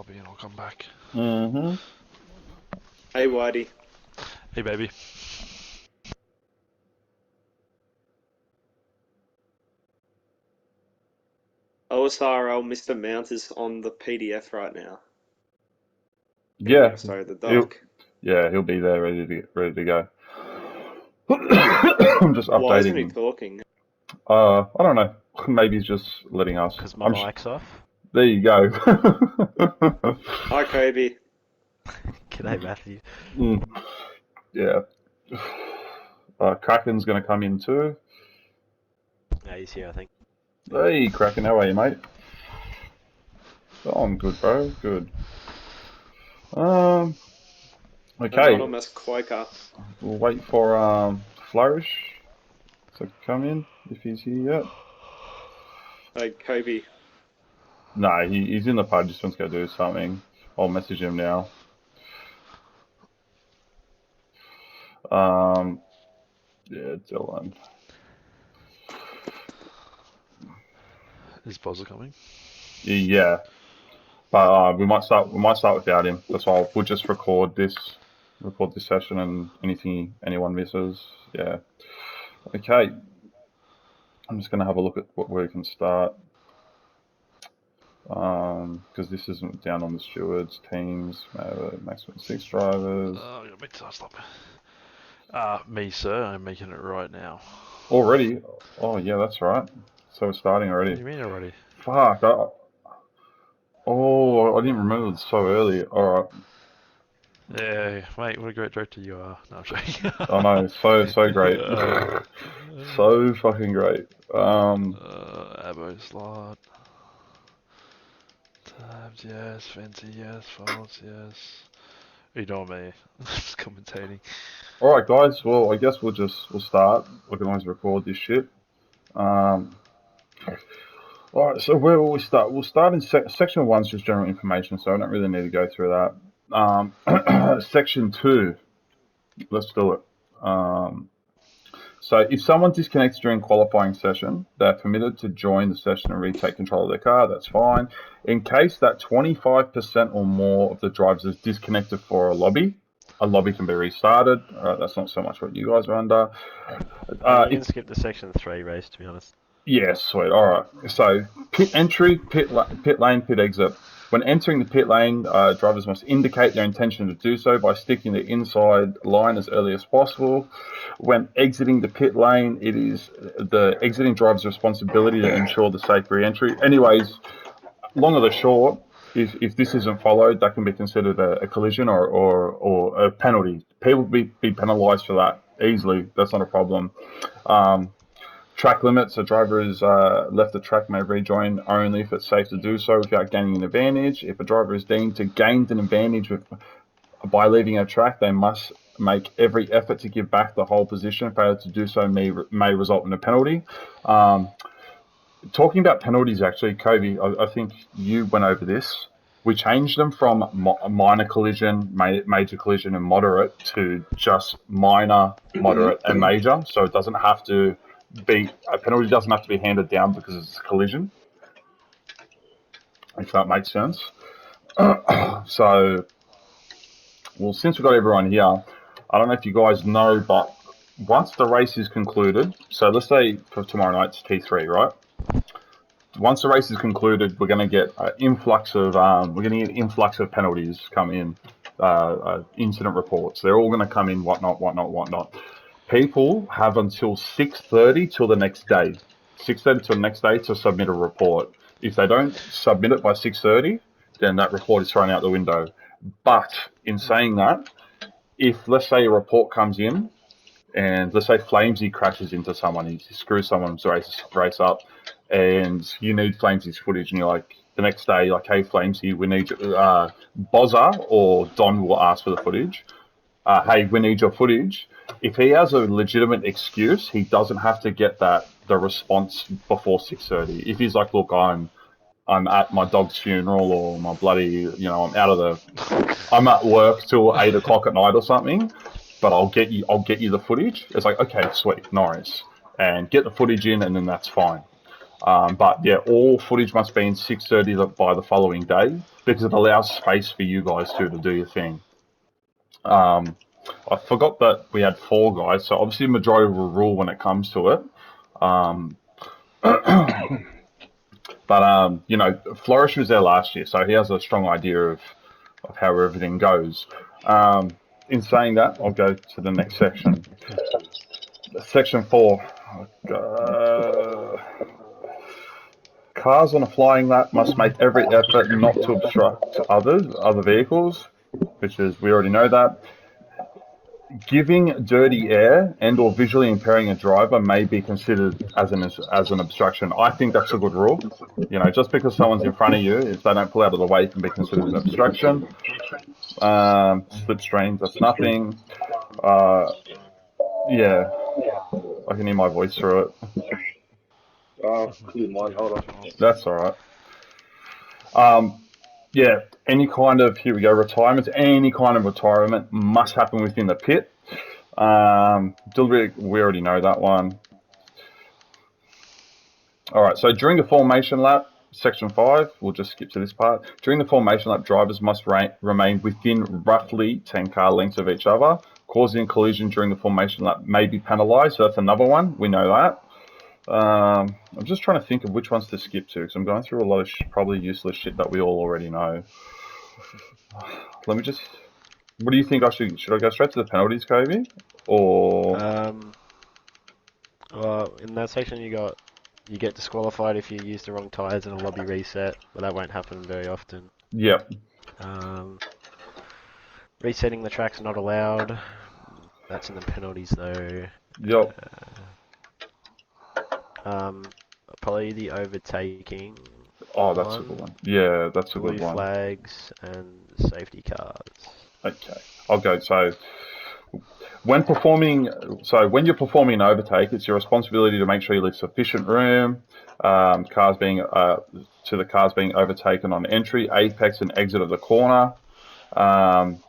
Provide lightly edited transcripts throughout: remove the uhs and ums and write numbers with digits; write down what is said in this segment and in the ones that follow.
lobby and I'll come back. Mm-hmm. Hey, Whitey. Hey, baby. OSRL Mr. Mount is on the PDF right now. Yeah. Sorry, the He'll, doc. yeah, he'll be there ready to go. I'm just Why isn't he updating. talking? I don't know. Maybe he's just letting us. Because my mic's off. There you go. Hi, Kobe. G'day, Matthew. Yeah. Kraken's going to come in too. Yeah, he's here, I think. Hey, Kraken, how are you, mate? Oh, I'm good, bro. Good. Okay. Anonymous Quaker. We'll wait for Flourish to come in if he's here yet. Hey, Kobe. No, he's in the pub. Just wants to go do something. I'll message him now. Yeah, Dylan. Is Bozza coming? Yeah, but we might start without him. That's why we'll just record this session and anyone misses. Yeah. Okay. I'm just gonna have a look at where we can start. Because this isn't down on the stewards teams. Maximum 6 drivers. Oh, I got stop. Me, sir. I'm making it right now. Already? Oh yeah, that's right. So we're starting already. What do you mean already? Fuck. I didn't remember it was so early. Alright. Yeah, mate, what a great director you are. No, I'm joking. I know, so great. So fucking great. Abo slot. Tabs, yes. Fancy, yes. Faults, yes. Ignore me. I'm just commentating. Alright guys, well I guess we'll start. We can always record this shit. Alright, so where will we start? We'll start in section 1's just general information, so I don't really need to go through that. Section 2, let's do it. So if someone disconnects during qualifying session, they're permitted to join the session and retake control of their car. That's fine. In case that 25% or more of the drivers is disconnected for a lobby can be restarted. That's not so much what you guys are under. You can skip the section 3 race, to be honest. Yeah, sweet. All right. So pit entry, pit lane, pit exit. When entering the pit lane, drivers must indicate their intention to do so by sticking the inside line as early as possible. When exiting the pit lane, it is the exiting driver's responsibility to ensure the safe re-entry. Anyways, long or the short, if this isn't followed, that can be considered a collision or a penalty. People be penalised for that easily. That's not a problem. Track limits, a driver is left the track may rejoin only if it's safe to do so without gaining an advantage. If a driver is deemed to gain an advantage by leaving a track, they must make every effort to give back the whole position. Failure to do so may result in a penalty. Talking about penalties, actually, Kobe, I think you went over this. We changed them from minor collision, major collision, and moderate to just minor, moderate, and major. So it doesn't have to a penalty doesn't have to be handed down because it's a collision, if that makes sense. So, well, since we've got everyone here, I don't know if you guys know, but once the race is concluded, so let's say for tomorrow night it's T3, right? Once the race is concluded, we're going to get an influx of penalties come in, incident reports. They're all going to come in, whatnot. People have until 6:30 till the next day. 6:30 till the next day to submit a report. If they don't submit it by 6:30, then that report is thrown out the window. But in saying that, if let's say a report comes in, and let's say Flamesy crashes into someone, he screws someone's race up, and you need Flamesy's footage, and you're like, the next day, like, hey Flamesy, we need Bozza or Don will ask for the footage. Hey, we need your footage. If he has a legitimate excuse, he doesn't have to get the response before 6:30. If he's like, look, I'm at my dog's funeral, or my bloody, I'm at work till 8 o'clock at night or something, but I'll get you the footage. It's like, okay, sweet, nice, and get the footage in, and then that's fine. But yeah, all footage must be in 6:30 by the following day because it allows space for you guys to do your thing. I forgot that we had 4 guys, so obviously the majority will rule when it comes to it. But you know, Flourish was there last year, so he has a strong idea of how everything goes. In saying that, I'll go to the next section. Section 4. Cars on a flying lap must make every effort not to obstruct other vehicles, which is, we already know that. Giving dirty air and or visually impairing a driver may be considered as an obstruction. I think that's a good rule. You know, just because someone's in front of you, if they don't pull out of the way, it can be considered an obstruction. Slipstreams, that's nothing. Yeah, I can hear my voice through it. Hold on. That's all right. Yeah, any kind of, here we go, retirements, any kind of retirement must happen within the pit. Delivery, we already know that one. All right, so during the formation lap, section 5, we'll just skip to this part. During the formation lap, drivers must remain within roughly 10 car lengths of each other. Causing a collision during the formation lap may be penalised, so that's another one, we know that. I'm just trying to think of which ones to skip to, because I'm going through a lot of probably useless shit that we all already know. Let me just... What do you think I should I go straight to the penalties, Kobe? Or... Well, in that section you get disqualified if you use the wrong tyres in a lobby reset, but that won't happen very often. Yep. Resetting the track's not allowed. That's in the penalties though. Yep. Probably the overtaking. Oh, that's a good one. Yeah, that's a good one. Blue flags and safety cars. Okay, I'll go. So when you're performing an overtake, it's your responsibility to make sure you leave sufficient room. Cars being overtaken on entry, apex, and exit of the corner.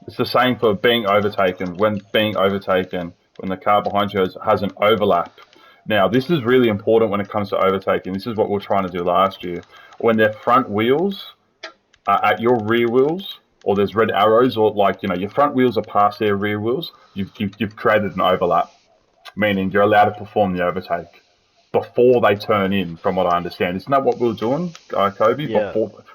It's the same for being overtaken. When the car behind you has an overlap. Now, this is really important when it comes to overtaking. This is what we were trying to do last year. When their front wheels are at your rear wheels, or there's red arrows, or like, you know, your front wheels are past their rear wheels, you've created an overlap, meaning you're allowed to perform the overtake before they turn in, from what I understand. Isn't that what we were doing, Kobe? Yeah.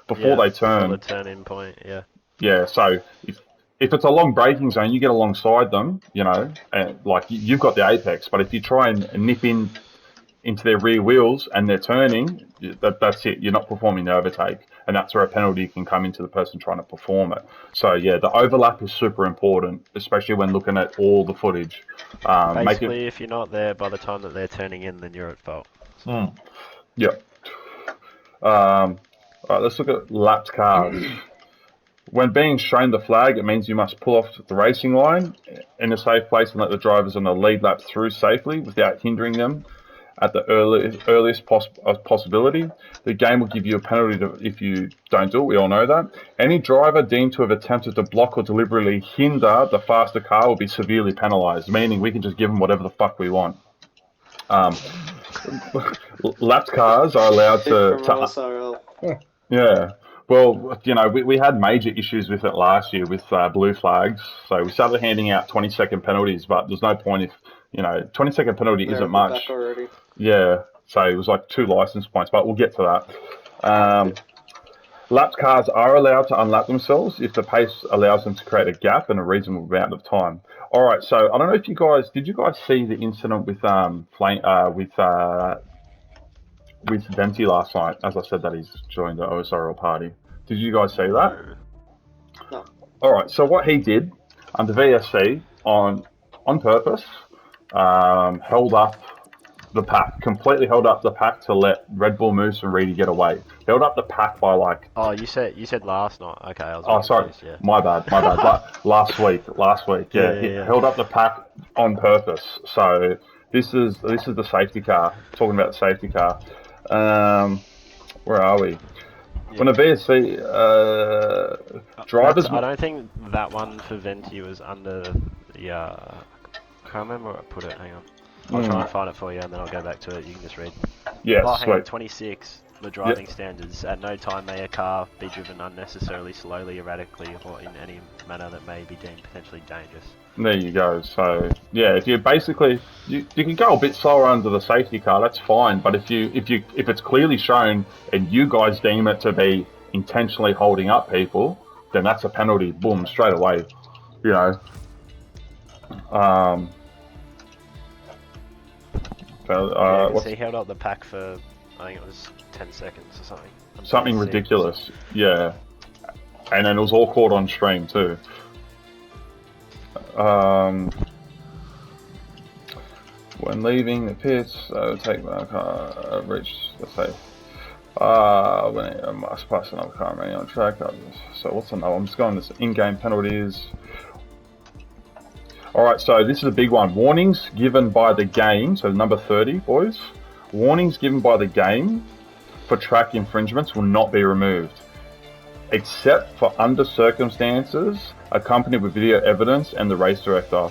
Before they turn. Before the turn-in point, yeah. Yeah, so if it's a long braking zone, you get alongside them, you know, and like you've got the apex, but if you try and nip into their rear wheels and they're turning, that's it. You're not performing the overtake, and that's where a penalty can come into the person trying to perform it. So yeah, the overlap is super important, especially when looking at all the footage. Basically, if you're not there by the time that they're turning in, then you're at fault. Yeah. All right, let's look at lapped cars. When being shown the flag, it means you must pull off the racing line in a safe place and let the drivers on the lead lap through safely without hindering them at the earliest possibility. The game will give you a penalty if you don't do it. We all know that. Any driver deemed to have attempted to block or deliberately hinder the faster car will be severely penalised, meaning we can just give them whatever the fuck we want. Lapped cars are allowed to OSRL. Yeah. Well, you know, we had major issues with it last year with blue flags. So we started handing out 20-second penalties, but there's no point if, you know, 20-second penalty isn't much. Already. Yeah. So it was like 2 license points, but we'll get to that. Lapped cars are allowed to unlap themselves if the pace allows them to create a gap in a reasonable amount of time. All right. So I don't know if did you guys see the incident with Venti last night? As I said, that he's joined the OSRL party. Did you guys see that? No. All right. So what he did under VSC on purpose, held up the pack, completely held up the pack to let Red Bull, Moose, and Reedy get away. Held up the pack by like. Oh, you said last night. Okay, I was. Oh, sorry. Confused, yeah. My bad. last week. Yeah, he held up the pack on purpose. So this is the safety car. Talking about the safety car. Where are we? Yeah. When a VSC drivers... I don't think that one for Venti was under the... I can't remember where I put it, hang on. I'll try and find it for you and then I'll go back to it, you can just read. Yes, Oh, hang on, sweet. 26. The driving standards. At no time may a car be driven unnecessarily slowly, erratically, or in any manner that may be deemed potentially dangerous. There you go. So yeah, if you basically you can go a bit slower under the safety car, that's fine. But if it's clearly shown and you guys deem it to be intentionally holding up people, then that's a penalty. Boom, straight away. You know. Yeah, because What's he held up the pack for, I think it was 10 seconds or something. something 36. ridiculous? Yeah, and then it was all caught on stream too. When leaving the pits, take my car, reach, let's say, when I must pass another car remaining on track. So what's another? I'm just going to in-game penalties. Alright, so this is a big one. Warnings given by the game, so number 30, boys. Warnings given by the game for track infringements will not be removed, except for under circumstances accompanied with video evidence and the race director.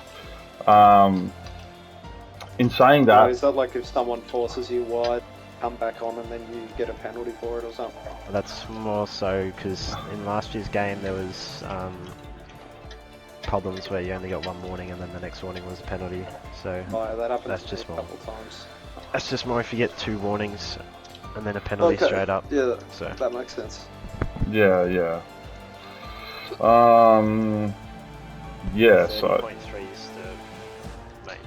In saying that... is that like if someone forces you wide, come back on and then you get a penalty for it or something? That's more so because in last year's game there was problems where you only got one warning and then the next warning was a penalty. So Oh, that happens that's to me just a more. couple times. That's just more if you get 2 warnings and then a penalty Okay, straight up. Yeah, So that makes sense. Yeah. Yeah, so... 30.3 is the main.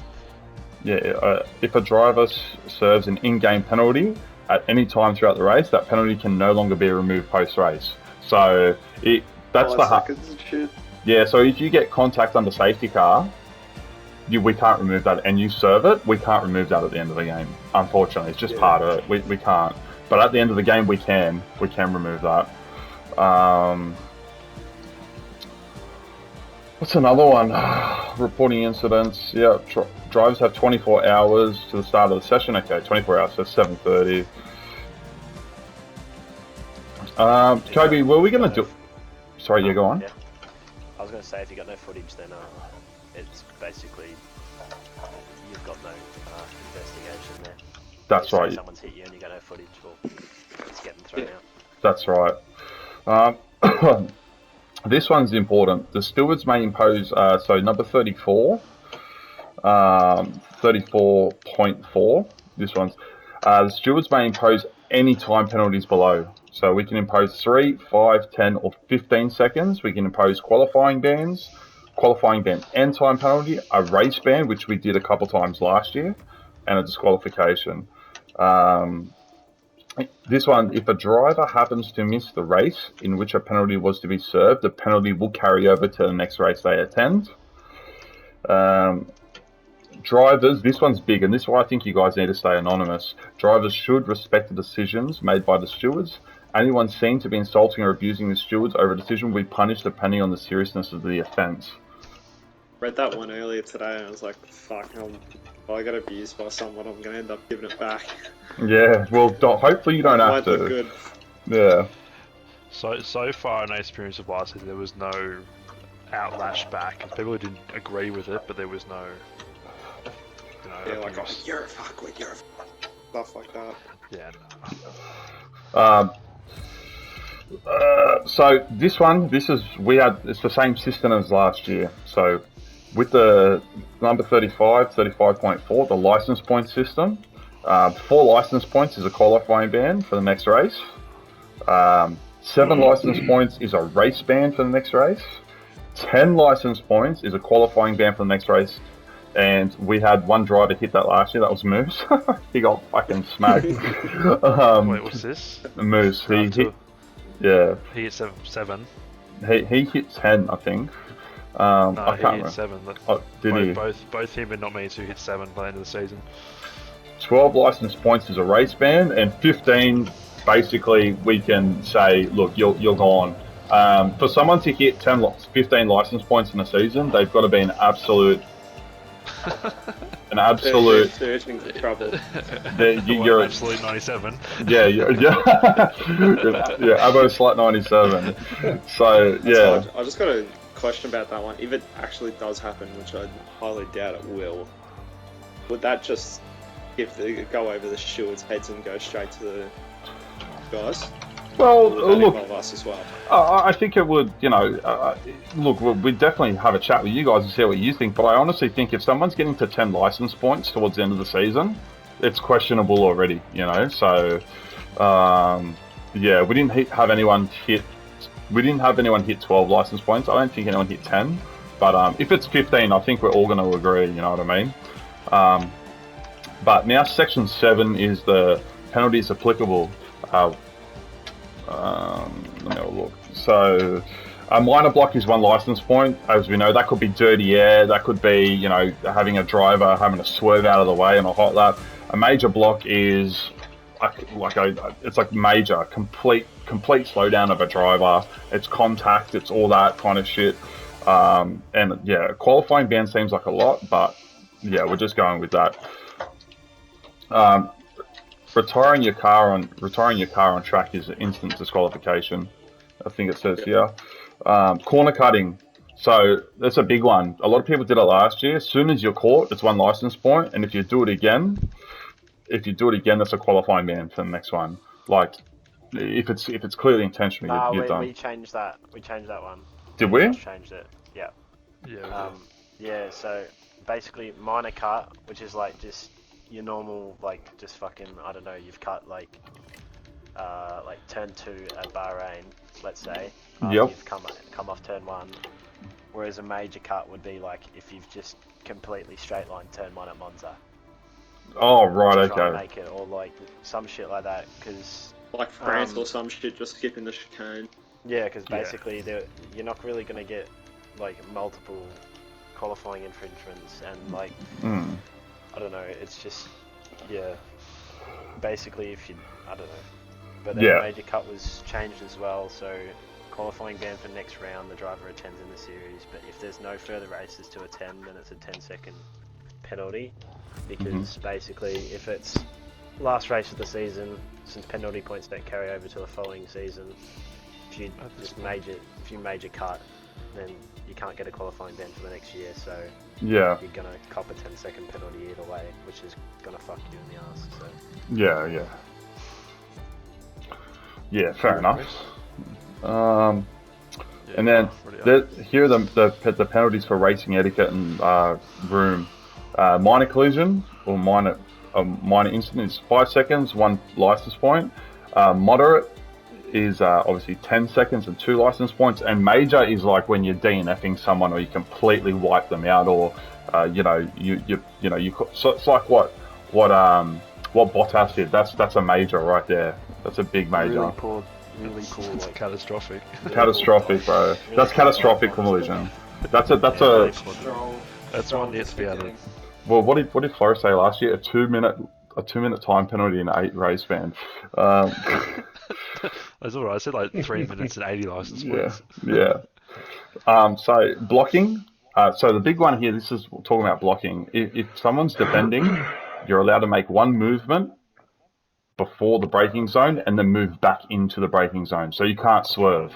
Yeah, if a driver serves an in-game penalty at any time throughout the race, that penalty can no longer be removed post-race. So that's 5 the seconds and shit. yeah. So if you get contact under safety car, we can't remove that, and you serve it, we can't remove that at the end of the game. Unfortunately, it's just part of it. We can't. But at the end of the game, we can remove that. What's another one? Reporting incidents. Yeah, drivers have 24 hours to the start of the session. Okay, 24 hours, so 7:30. Kobe, were we going to do... Sorry, you go on. Yeah. I was going to say if you got no footage, then it's basically you've got no investigation there. That's If you say right. Someone's hit you and you got no footage, well, it's getting thrown out. That's right. This one's important. The stewards may impose, so number 34, 34.4, this one's, the stewards may impose any time penalties below. So we can impose 3, 5, 10 or 15 seconds. We can impose qualifying ban and time penalty, a race ban, which we did a couple times last year, and a disqualification. This one, if a driver happens to miss the race in which a penalty was to be served, the penalty will carry over to the next race they attend. Drivers, this one's big, and this is why I think you guys need to stay anonymous. Drivers should respect the decisions made by the stewards. Anyone seen to be insulting or abusing the stewards over a decision will be punished depending on the seriousness of the offence. Read that one earlier today and I was like, fuck, if I got abused by someone, I'm going to end up giving it back. Yeah, well, hopefully you don't have Might look to. good. Yeah. So far in my experience of last season, there was no outlash back. People didn't agree with it, but there was no... Yeah, like, oh, you're a fuckwit, you're a stuff like that. Yeah, So this one, it's the same system as last year. So with the number 35.4, the license point system, 4 license points is a qualifying ban for the next race. 7 license points is a race ban for the next race. 10 license points is a qualifying ban for the next race. And we had one driver hit that last year. That was Moose. He got fucking smacked. Wait, what's this? Moose. He hit. Yeah. He hit 7. He hit 10, I think. No, I he can't hit remember. 7. Did he? Both him and not me two hit 7 by the end of the season. 12 license points is a race ban, and 15, basically, we can say, look, you're gone. For someone to hit 15 license points in a season, they've got to be an absolute. They're searching for trouble. You're an absolute 97. Yeah, yeah, Abo Slut 97. So yeah. I just got a question about that one. If it actually does happen, which I highly doubt it will, would that just if they go over the stewards' heads and go straight to the guys? Well, Would that look, involve us as well? I think it would, look, we'd definitely have a chat with you guys and see what you think, but I honestly think if someone's getting to 10 license points towards the end of the season, it's questionable already, so, yeah, we didn't have anyone hit 12 license points. I don't think anyone hit 10, but if it's 15, I think we're all going to agree, you know what I mean? But now Section 7 is the penalties applicable. Let me have a look. So, a minor block is 1 license point. As we know, that could be dirty air. That could be, having a driver having to swerve out of the way on a hot lap. A major block is it's like major, complete slowdown of a driver. It's contact. It's all that kind of shit. And yeah, qualifying ban seems like a lot, but yeah, we're just going with that. Retiring your car on track is instant disqualification. I think it says here. Corner cutting. So that's a big one. A lot of people did it last year. As soon as you're caught, it's 1 license point, and if you do it again, that's a qualifying ban for the next one. Like, if it's clearly intentional, you're done. We changed that. We changed that one. Did we? Just changed it. Yeah. Yeah. Yeah. So basically, minor cut, which is like just your normal, like, just fucking, I don't know, you've cut like turn 2 at Bahrain, let's say. Yep. You've come off turn 1. Whereas a major cut would be like if you've just completely straight line turn 1 at Monza. Oh, right, to try and okay. make it, or like some shit like that, because Like France or some shit, just skipping the chicane. yeah, because basically you're not really gonna get like multiple qualifying infringements, and like I don't know, it's just basically if you I don't know, but then the major cut was changed as well, so qualifying ban for next round the driver attends in the series, but if there's no further races to attend, then it's a 10-second penalty, because basically if it's last race of the season, since penalty points don't carry over to the following season, if you major cut, then you can't get a qualifying ban for the next year, so Yeah. you're gonna cop a 10-second penalty either way, which is gonna fuck you in the ass. So yeah, fair enough. And then here are the penalties for racing etiquette and room. Minor collision or minor incident is 5 seconds, 1 license point. Moderate is obviously 10 seconds and 2 license points. And major is like when you're DNFing someone or you completely wipe them out, or so it's like what Bottas did. That's a major right there. That's a big major. really poor. It's Like, catastrophic. Catastrophic, bro. That's catastrophic collision. That's a. That's one needs to be added. Well, what did Flores say last year? A 2 minute time penalty in 8 race ban. That's alright. I said like 3 minutes and 80 license points. Yeah. So blocking. So the big one here. This is talking about blocking. If someone's defending, you're allowed to make 1 movement before the braking zone and then move back into the braking zone. So you can't swerve.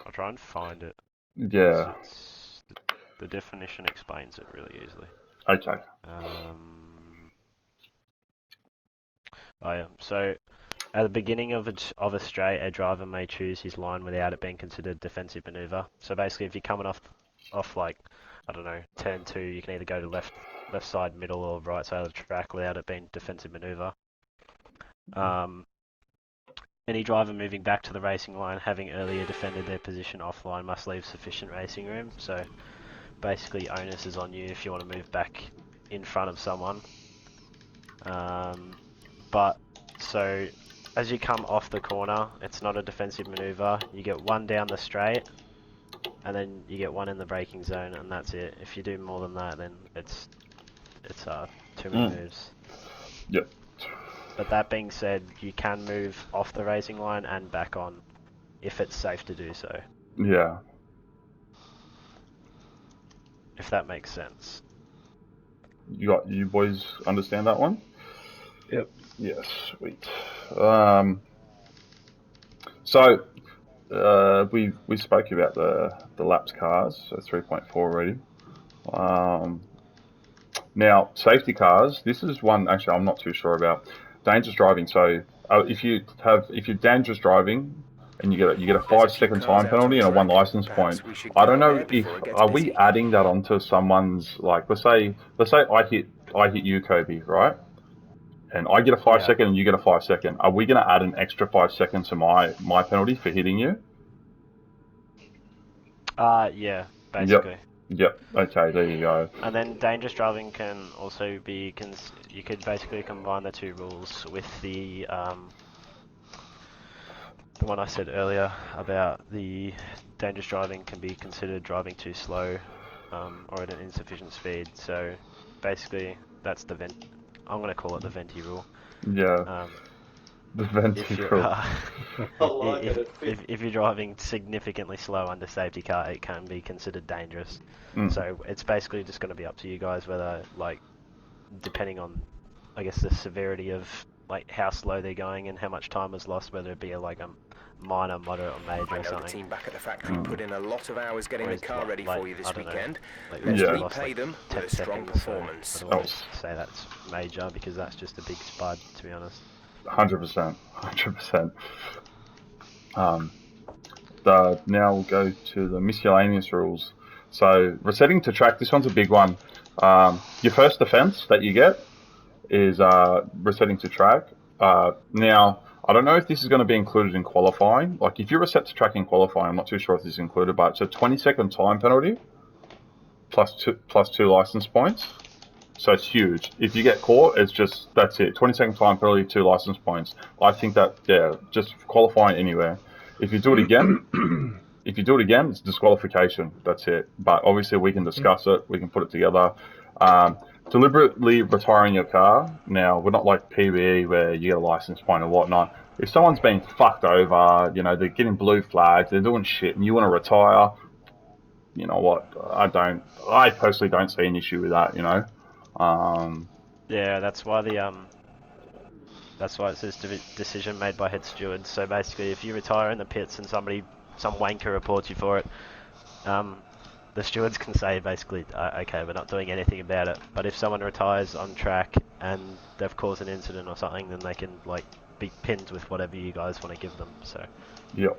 I'll try and find it. Yeah. The definition explains it really easily. Okay. So at the beginning of a straight, a driver may choose his line without it being considered defensive maneuver. So basically, if you're coming off like, I don't know, turn 2, you can either go to left side, middle, or right side of the track without it being defensive maneuver. Any driver moving back to the racing line, having earlier defended their position offline, must leave sufficient racing room. So basically, onus is on you if you want to move back in front of someone. But so as you come off the corner, it's not a defensive maneuver. You get 1 down the straight, and then you get 1 in the braking zone, and that's it. If you do more than that, then it's too many moves. Yep. But that being said, you can move off the racing line and back on if it's safe to do so. Yeah. If that makes sense. You boys understand that one? Yep. Yes, sweet. So we spoke about the laps cars, so 3.4 already. Now, safety cars. This is one actually I'm not too sure about. Dangerous driving. So if you're dangerous driving and you get a 5 second time penalty and a 1 license point. I don't know if are we adding that onto someone's, like, let's say I hit you, Kobe, right? And I get a 5 second and you get a 5 second. Are we going to add an extra 5 seconds to my penalty for hitting you? Yeah, basically. Yep. Okay, there you go. And then dangerous driving can also be, you could basically combine the two rules with the one I said earlier about the dangerous driving can be considered driving too slow or at an insufficient speed. So basically that's the I'm going to call it the venti rule. Yeah. The venti rule. If you're driving significantly slow under safety car, it can be considered dangerous. So it's basically just going to be up to you guys whether, like, depending on, I guess, the severity of, like, how slow they're going and how much time was lost, whether it be a minor, moderate, or major or something. The team back at the factory put in a lot of hours getting the car ready for you this weekend. Let's repay them for 10 strong seconds, performance. So I don't want to say that's major because that's just a big spud, to be honest. 100%. Now we'll go to the miscellaneous rules. So resetting to track. This one's a big one. Your first offence that you get is resetting to track. Now, I don't know if this is going to be included in qualifying. Like, if you reset to track in qualifying, I'm not too sure if this is included, but it's a 20-second time penalty plus two license points. So it's huge. If you get caught, it's just, that's it. 20-second time penalty, 2 license points. I think that, just qualifying anywhere. If you do it again, it's disqualification. That's it. But obviously we can discuss it. We can put it together. Deliberately retiring your car. Now, we're not like PBE where you get a license point or whatnot. If someone's been fucked over, they're getting blue flags, they're doing shit, and you want to retire, you know what? I personally don't see an issue with that, Yeah, that's why it says decision made by head steward. So basically, if you retire in the pits and some wanker reports you for it, the stewards can say basically, okay, we're not doing anything about it. But if someone retires on track and they've caused an incident or something, then they can, like, be pinned with whatever you guys want to give them. So. Yep.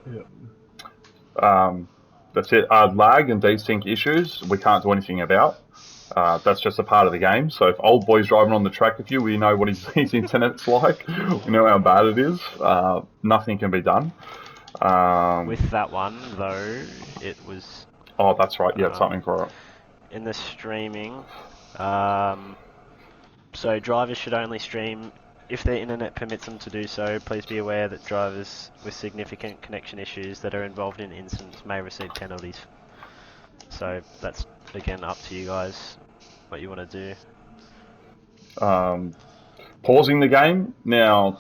That's it. Lag and desync issues we can't do anything about. That's just a part of the game. So if old boy's driving on the track with you, we know what his internet's like. We know how bad it is. Nothing can be done. With that one, though, it was... Oh, that's right. Yeah, something for it. In the streaming, so drivers should only stream if their internet permits them to do so. Please be aware that drivers with significant connection issues that are involved in incidents may receive penalties. So that's, again, up to you guys what you want to do. Pausing the game. Now,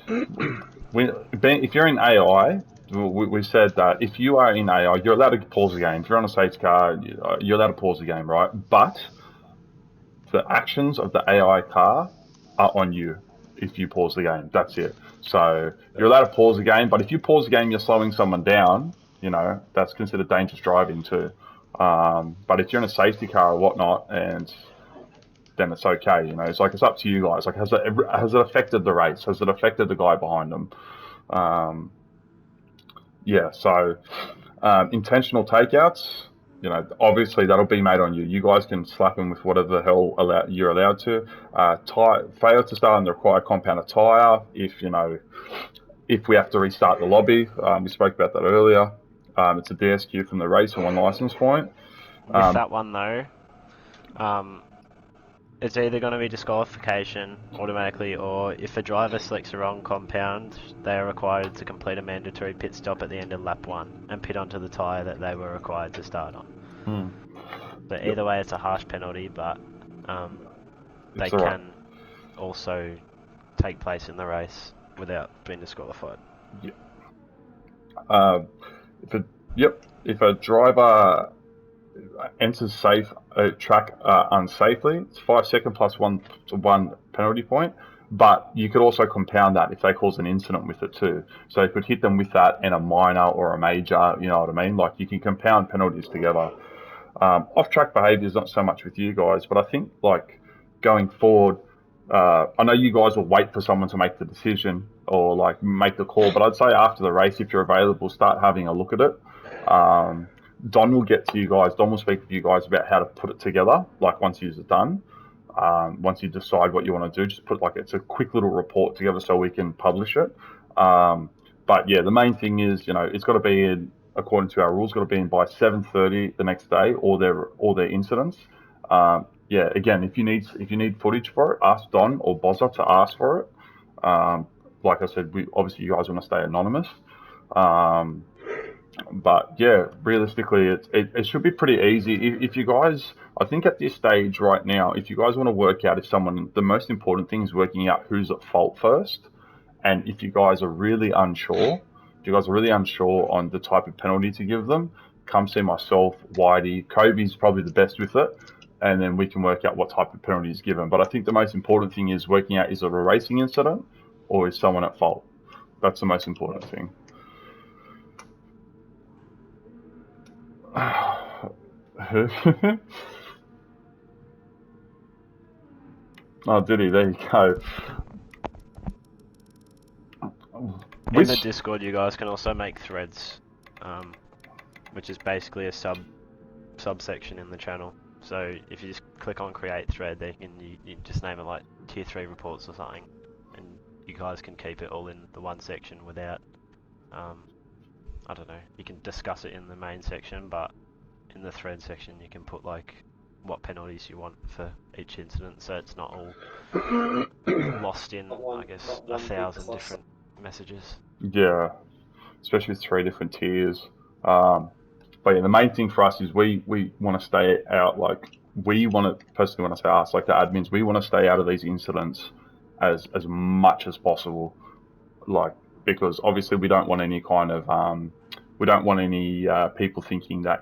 if you're in AI... We said that if you are in AI, you're allowed to pause the game. If you're on a safety car, you're allowed to pause the game, right? But the actions of the AI car are on you if you pause the game. That's it. So you're allowed to pause the game, but if you pause the game, you're slowing someone down, that's considered dangerous driving too. But if you're in a safety car or whatnot, and then it's okay, It's like, it's up to you guys. Like, has it affected the race? Has it affected the guy behind them? So intentional takeouts, obviously that'll be made on you. You guys can slap them with whatever the hell you're allowed to. Fail to start on the required compound of tyre if we have to restart the lobby. We spoke about that earlier. It's a DSQ from the race and 1 license point. With that one, though, it's either going to be disqualification automatically, or if a driver selects the wrong compound, they are required to complete a mandatory pit stop at the end of lap 1 and pit onto the tyre that they were required to start on. So either way, it's a harsh penalty, but they can also take place in the race without being disqualified. If a driver enters track unsafely, it's 5 seconds plus one penalty point. But you could also compound that if they cause an incident with it too. So you could hit them with that and a minor or a major. You know what I mean? Like, you can compound penalties together. Off-track behaviour is not so much with you guys, but I think like going forward, I know you guys will wait for someone to make the decision or like make the call, but I'd say after the race, if you're available, start having a look at it. Don will get to you guys. Don will speak with you guys about how to put it together. Like once you're done, once you decide what you want to do, just put like it's a quick little report together so we can publish it. But yeah, the main thing is it's got to be in according to our rules. Got to be in by 7:30 the next day, all their incidents. Yeah, again, if you need footage for it, ask Don or Bozza to ask for it. Like I said, obviously you guys want to stay anonymous. But yeah, realistically, it should be pretty easy. If you guys, I think at this stage right now, if you guys want to work out the most important thing is working out who's at fault first. And if you guys are really unsure, on the type of penalty to give them, come see myself, Whitey. Kobe's probably the best with it. And then we can work out what type of penalty is given. But I think the most important thing is working out, is it a racing incident or is someone at fault? That's the most important thing. Oh, did he? There you go. In the Discord, you guys can also make threads, which is basically a subsection in the channel. So if you just click on create thread, you just name it like tier 3 reports or something, and you guys can keep it all in the one section without, I don't know, you can discuss it in the main section, but in the thread section you can put like what penalties you want for each incident, so it's not all lost in, I guess, 1,000 different messages. Yeah, especially with 3 different tiers. But yeah, the main thing for us is we want to stay out, personally when I say us, like the admins, we want to stay out of these incidents as much as possible. Because obviously we don't want any kind of, people thinking that,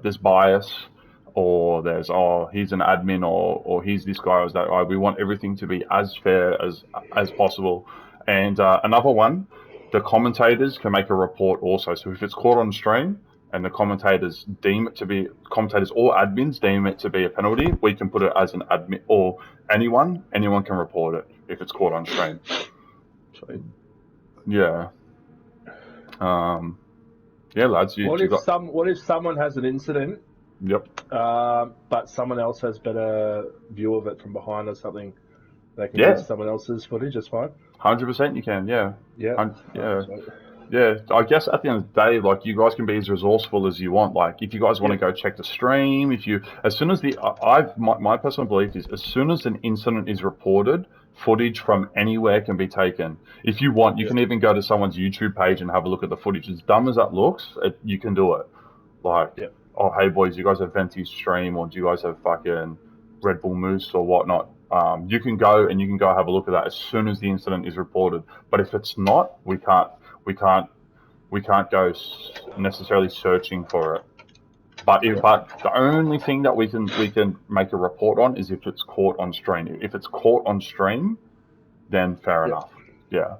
there's bias or there's, he's an admin or he's this guy or that guy. We want everything to be as fair as possible. And another one, the commentators can make a report also. So if it's caught on stream and the commentators or admins deem it to be a penalty, we can put it as an admin, or anyone can report it if it's caught on stream. Yeah. Yeah, lads. What if someone has an incident? Yep. But someone else has better view of it from behind or something. They can use someone else's footage. That's fine. 100% you can. Yeah. Yeah. Yeah. I guess at the end of the day, like, you guys can be as resourceful as you want. Like, if you guys want to go check the stream, as soon as my personal belief is, as soon as an incident is reported, footage from anywhere can be taken. If you want, you can even go to someone's YouTube page and have a look at the footage. As dumb as that looks, you can do it. Oh, hey boys, you guys have Venti's stream, or do you guys have fucking Red Bull Moose or whatnot? You can go have a look at that as soon as the incident is reported. But if it's not, we can't go necessarily searching for it. But the only thing that we can make a report on is if it's caught on stream. If it's caught on stream, then fair enough. Yeah.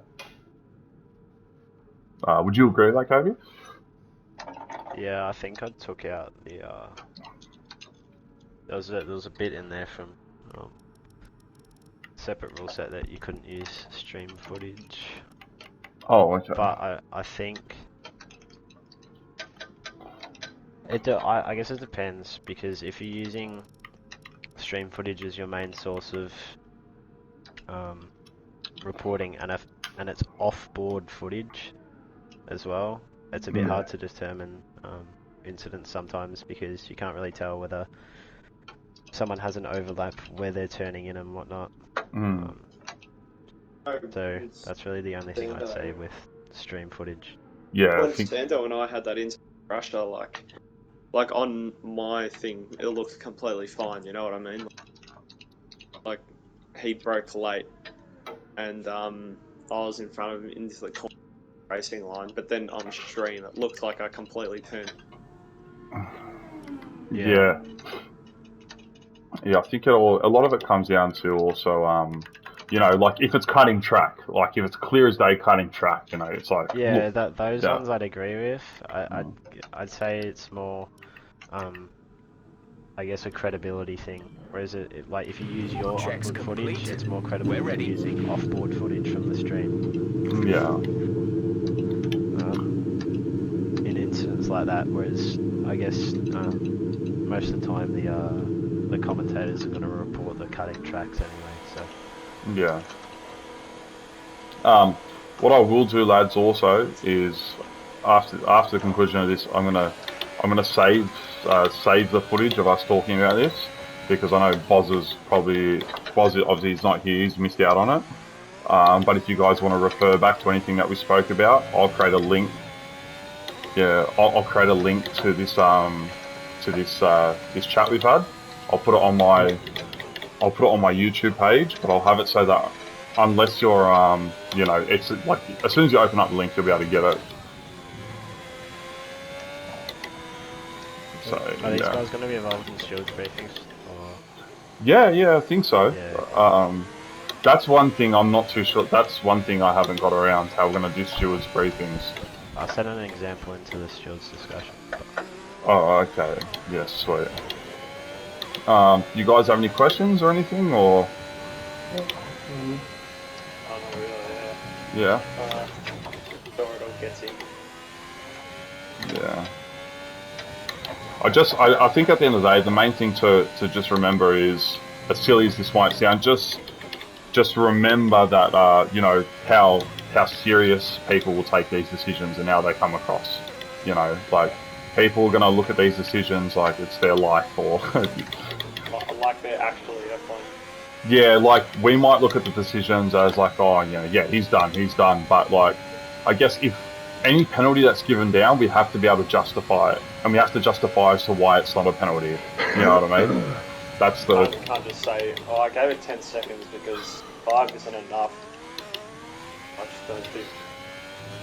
Would you agree with that, Kobe? Yeah, I think I took out the there was a bit in there from separate rule set that you couldn't use stream footage. Oh, okay. But I think I guess it depends, because if you're using stream footage as your main source of reporting, and it's off-board footage as well, it's a bit hard to determine incidents sometimes, because you can't really tell whether someone has an overlap where they're turning in and whatnot. So that's really the only thing I'd say with stream footage. Yeah. When Stando and I had that incident in Russia, like on my thing, it looked completely fine. You know what I mean? Like he broke late, and I was in front of him into the racing line, but then on stream it looked like I completely turned. Yeah. I think a lot of it comes down to also, like if it's cutting track, like if it's clear as day cutting track, it's like... Yeah, those ones I'd agree with. I'd say it's more I guess, a credibility thing. Whereas like if you use your Checks onboard footage, complete. it's more credible We're than ready. using off-board footage from the stream. Yeah. In incidents like that, whereas I guess most of the time the commentators are going to report the cutting tracks anyway. So Yeah. What I will do, lads, also is after the conclusion of this, I'm gonna save the footage of us talking about this, because I know Boz obviously he's not here, he's missed out on it. But if you guys want to refer back to anything that we spoke about, I'll create a link. Yeah, I'll create a link to this this chat we've had. I'll put it on my YouTube page, but I'll have it so that unless you're it's like as soon as you open up the link, you'll be able to get it. So are these guys going to be involved in Steward's briefings? Or... Yeah, I think so. Yeah. That's one thing I'm not too sure. That's one thing I haven't got around, how we're going to do Steward's briefings. I'll send an example into the Steward's discussion. Oh, okay. Yes, sweet. You guys have any questions or anything, or? Oh, not really, Yeah. Sure, it all gets in. Yeah. I think at the end of the day, the main thing to just remember is, as silly as this might sound, just remember that how serious people will take these decisions and how they come across. Like people are gonna look at these decisions like it's their life, or Like they're actually F1. yeah, like we might look at the decisions as like, oh, yeah, he's done. But like, I guess if any penalty that's given down, we have to be able to justify it, and we have to justify as to why it's not a penalty. You know what I mean? That's the. You can't just say, oh, I gave it 10 seconds because 5 isn't enough. I just don't really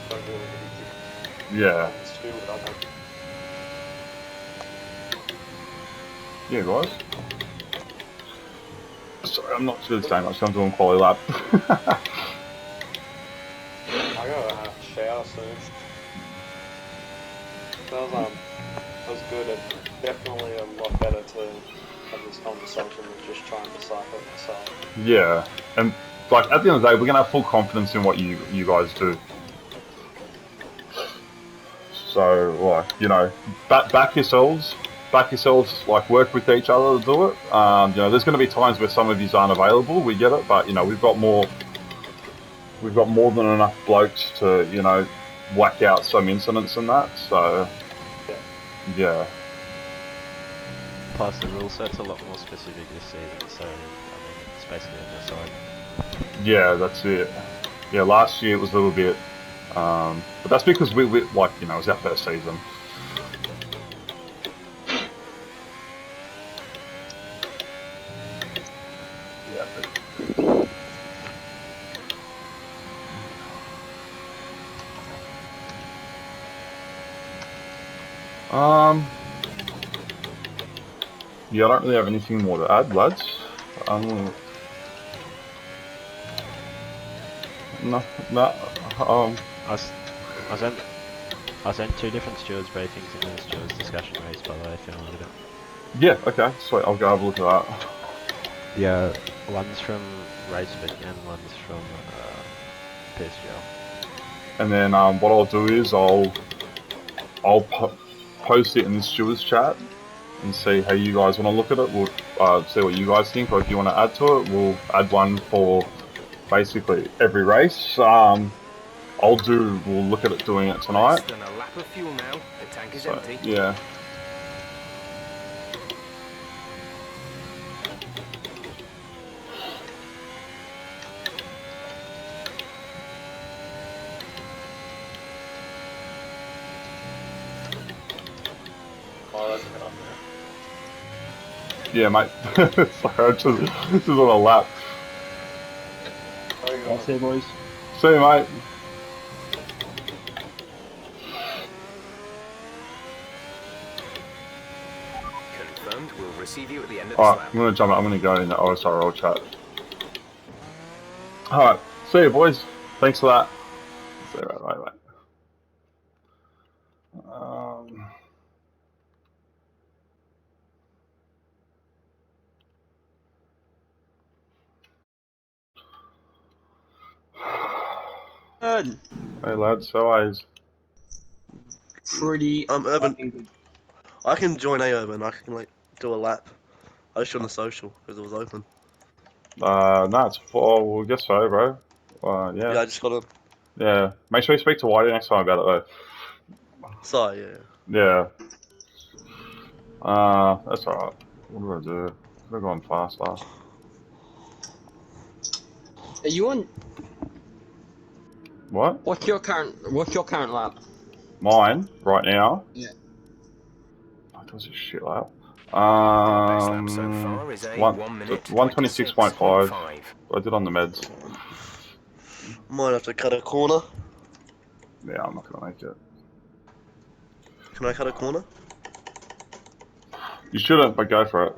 think Yeah. Steward, I don't. Yeah, guys. Sorry, I'm not really saying much. I'm doing quality lap. I gotta have a shower soon. That was good, and definitely a lot better to have this conversation than just trying to decipher it myself. Yeah, and like at the end of the day, we're gonna have full confidence in what you guys do. So, like, back yourselves. Like, work with each other to do it. There's going to be times where some of you aren't available. We get it, but we've got more than enough blokes to whack out some incidents and that. So, yeah. Plus, the rule set's a lot more specific this season, so I mean, it's basically on your side. Yeah, that's it. Yeah, last year it was a little bit, but that's because we it was our first season. Yeah, I don't really have anything more to add, lads. I sent 2 different stewards briefings in the stewards discussion race, by the way, if you want to look at it. Yeah, okay, sweet, I'll go have a look at that. Yeah, one's from Racebit and one's from PSGL. And then what I'll do is I'll post it in the stewards chat and see how you guys want to look at it. We'll see what you guys think, or if you want to add to it, we'll add one for basically every race. We'll look at it doing it tonight. Less than a lap of fuel now. The tank is empty. Yeah. Oh, that's enough now. Yeah, mate. Sorry, this is on a lap. I'll see you, boys. See you, mate. Confirmed. We'll receive you at the end of the Alright, lap. I'm gonna jump out. I'm gonna go in the OSRL chat. Alright, see you, boys. Thanks for that. See you, right. Good. Hey lads, how are yous? Pretty. I'm Urban. fucking good. I can join A Urban. I can like do a lap. I was on the social because it was open. No, it's 4. Well, I guess so, bro. Yeah, Yeah. I just got on. Yeah. Make sure you speak to Whitey next time about it, Sorry, yeah. though. Yeah. That's alright. What do I do? Could have gone faster. Are you on? What? What's your current lap? Mine, right now? Yeah. Oh, that was a shit lap. Best lap so far is a 1 minute 126.5. 26.5. I did on the meds. Might have to cut a corner. Yeah, I'm not gonna make it. Can I cut a corner? You shouldn't, but go for it.